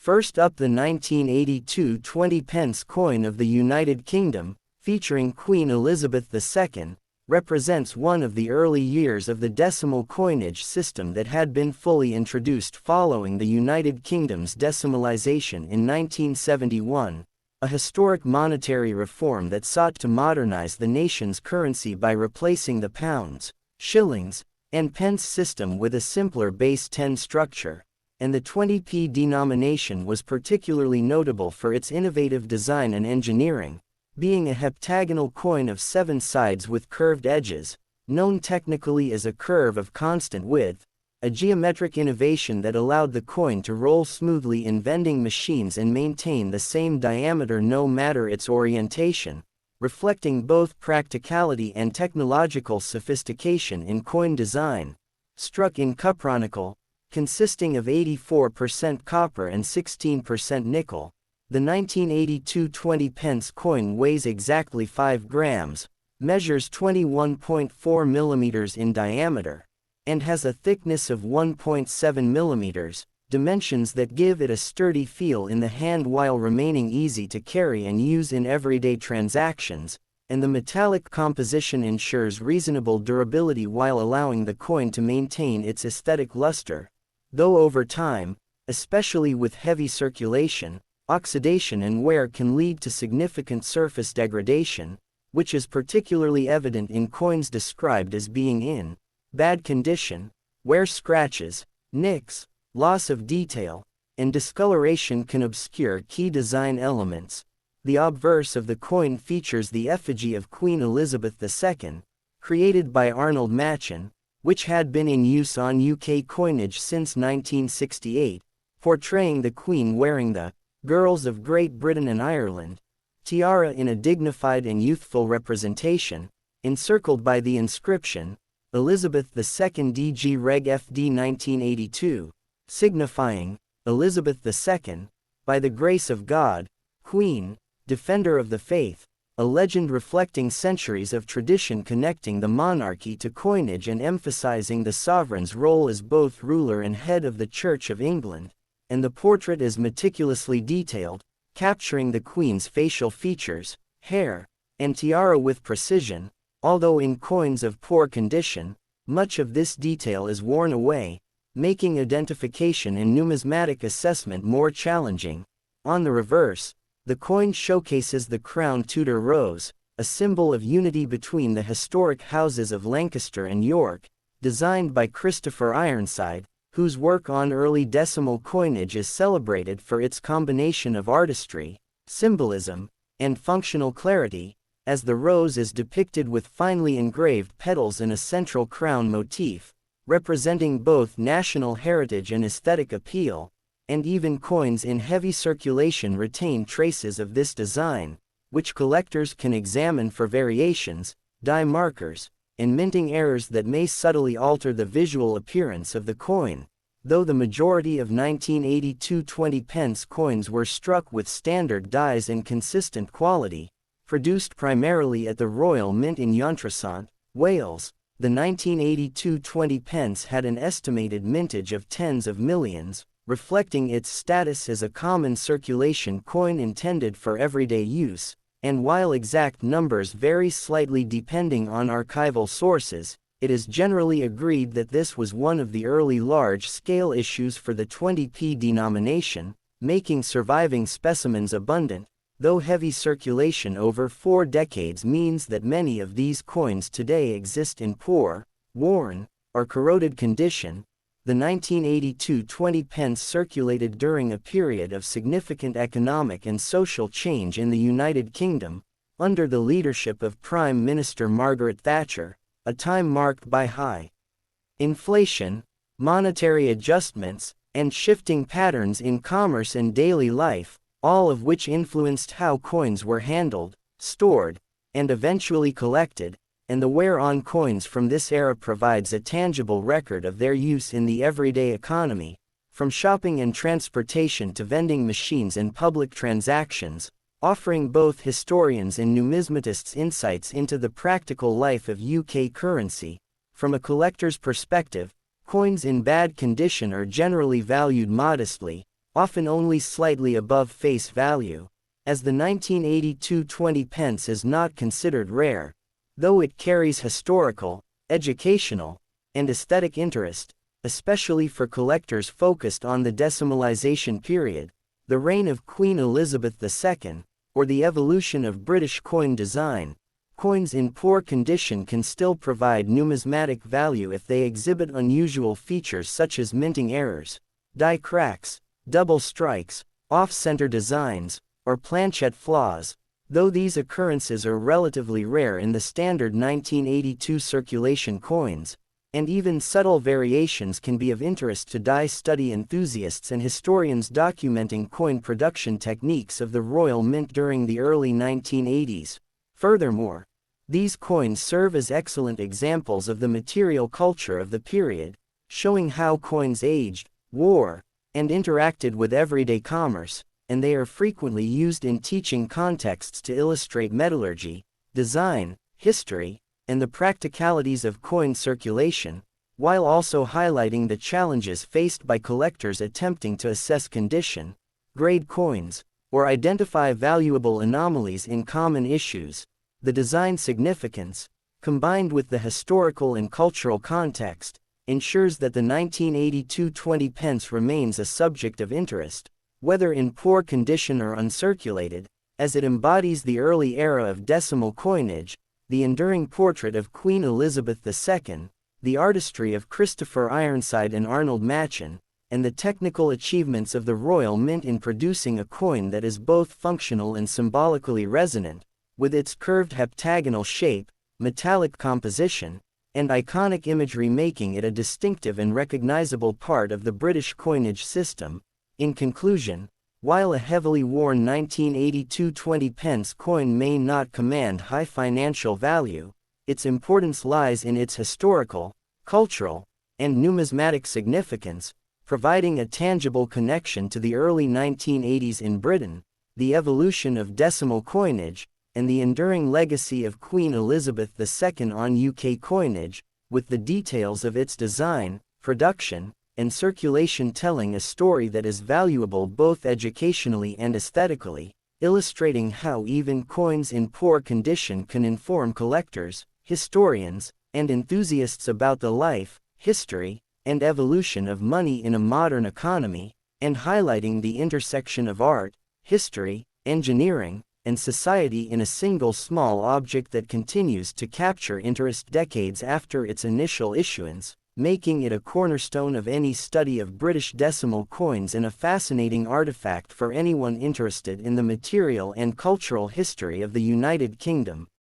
First up, the 1982 20p coin of the United Kingdom, featuring Queen Elizabeth II, represents one of the early years of the decimal coinage system that had been fully introduced following the United Kingdom's decimalisation in 1971, a historic monetary reform that sought to modernize the nation's currency by replacing the pounds, shillings, and pence system with a simpler base 10 structure, and the 20p denomination was particularly notable for its innovative design and engineering, being a heptagonal coin of 7 sides with curved edges, known technically as a curve of constant width, a geometric innovation that allowed the coin to roll smoothly in vending machines and maintain the same diameter no matter its orientation, reflecting both practicality and technological sophistication in coin design. Struck in cupronickel, consisting of 84% copper and 16% nickel, the 1982 20p coin weighs exactly 5 grams, measures 21.4 millimeters in diameter, and has a thickness of 1.7 millimeters, dimensions that give it a sturdy feel in the hand while remaining easy to carry and use in everyday transactions, and the metallic composition ensures reasonable durability while allowing the coin to maintain its aesthetic luster, though over time, especially with heavy circulation, oxidation and wear can lead to significant surface degradation, which is particularly evident in coins described as being in bad condition, where scratches, nicks, loss of detail, and discoloration can obscure key design elements. The obverse of the coin features the effigy of Queen Elizabeth II, created by Arnold Machin, which had been in use on UK coinage since 1968, portraying the Queen wearing the Girls of Great Britain and Ireland tiara in a dignified and youthful representation, encircled by the inscription, Elizabeth II DG Reg FD 1982, signifying, Elizabeth II, by the grace of God, Queen, Defender of the Faith, a legend reflecting centuries of tradition connecting the monarchy to coinage and emphasizing the sovereign's role as both ruler and head of the Church of England, and the portrait is meticulously detailed, capturing the Queen's facial features, hair, and tiara with precision. Although in coins of poor condition, much of this detail is worn away, making identification and numismatic assessment more challenging. On the reverse, the coin showcases the crowned Tudor rose, a symbol of unity between the historic houses of Lancaster and York, designed by Christopher Ironside, whose work on early decimal coinage is celebrated for its combination of artistry, symbolism, and functional clarity, as the rose is depicted with finely engraved petals in a central crown motif, representing both national heritage and aesthetic appeal, and even coins in heavy circulation retain traces of this design, which collectors can examine for variations, die markers, and minting errors that may subtly alter the visual appearance of the coin. Though the majority of 1982 20p coins were struck with standard dies and consistent quality, produced primarily at the Royal Mint in Montresant, Wales, the 1982 20p had an estimated mintage of tens of millions, reflecting its status as a common circulation coin intended for everyday use, and while exact numbers vary slightly depending on archival sources, it is generally agreed that this was one of the early large-scale issues for the 20p denomination, making surviving specimens abundant. Though heavy circulation over 4 decades means that many of these coins today exist in poor, worn, or corroded condition, the 1982 20p circulated during a period of significant economic and social change in the United Kingdom, under the leadership of Prime Minister Margaret Thatcher, a time marked by high inflation, monetary adjustments, and shifting patterns in commerce and daily life, all of which influenced how coins were handled, stored, and eventually collected, and the wear on coins from this era provides a tangible record of their use in the everyday economy, from shopping and transportation to vending machines and public transactions, offering both historians and numismatists insights into the practical life of UK currency. From a collector's perspective, coins in bad condition are generally valued modestly, often only slightly above face value, as the 1982 20 pence is not considered rare, though it carries historical, educational, and aesthetic interest, especially for collectors focused on the decimalization period, the reign of Queen Elizabeth II, or the evolution of British coin design. Coins in poor condition can still provide numismatic value if they exhibit unusual features such as minting errors, die cracks, double strikes, off-center designs, or planchet flaws, though these occurrences are relatively rare in the standard 1982 circulation coins, and even subtle variations can be of interest to die study enthusiasts and historians documenting coin production techniques of the Royal Mint during the early 1980s. Furthermore, these coins serve as excellent examples of the material culture of the period, showing how coins aged, wore, and interacted with everyday commerce, and they are frequently used in teaching contexts to illustrate metallurgy, design, history, and the practicalities of coin circulation, while also highlighting the challenges faced by collectors attempting to assess condition, grade coins, or identify valuable anomalies in common issues. The design significance, combined with the historical and cultural context, ensures that the 1982 20 pence remains a subject of interest, whether in poor condition or uncirculated, as it embodies the early era of decimal coinage, the enduring portrait of Queen Elizabeth II, the artistry of Christopher Ironside and Arnold Machin, and the technical achievements of the Royal Mint in producing a coin that is both functional and symbolically resonant, with its curved heptagonal shape, metallic composition, and iconic imagery making it a distinctive and recognizable part of the British coinage system. In conclusion, while a heavily worn 1982 20 pence coin may not command high financial value, its importance lies in its historical, cultural, and numismatic significance, providing a tangible connection to the early 1980s in Britain, the evolution of decimal coinage, and the enduring legacy of Queen Elizabeth II on UK coinage, with the details of its design, production, and circulation telling a story that is valuable both educationally and aesthetically, illustrating how even coins in poor condition can inform collectors, historians, and enthusiasts about the life, history, and evolution of money in a modern economy, and highlighting the intersection of art, history, engineering, and society in a single small object that continues to capture interest decades after its initial issuance, making it a cornerstone of any study of British decimal coins and a fascinating artifact for anyone interested in the material and cultural history of the United Kingdom.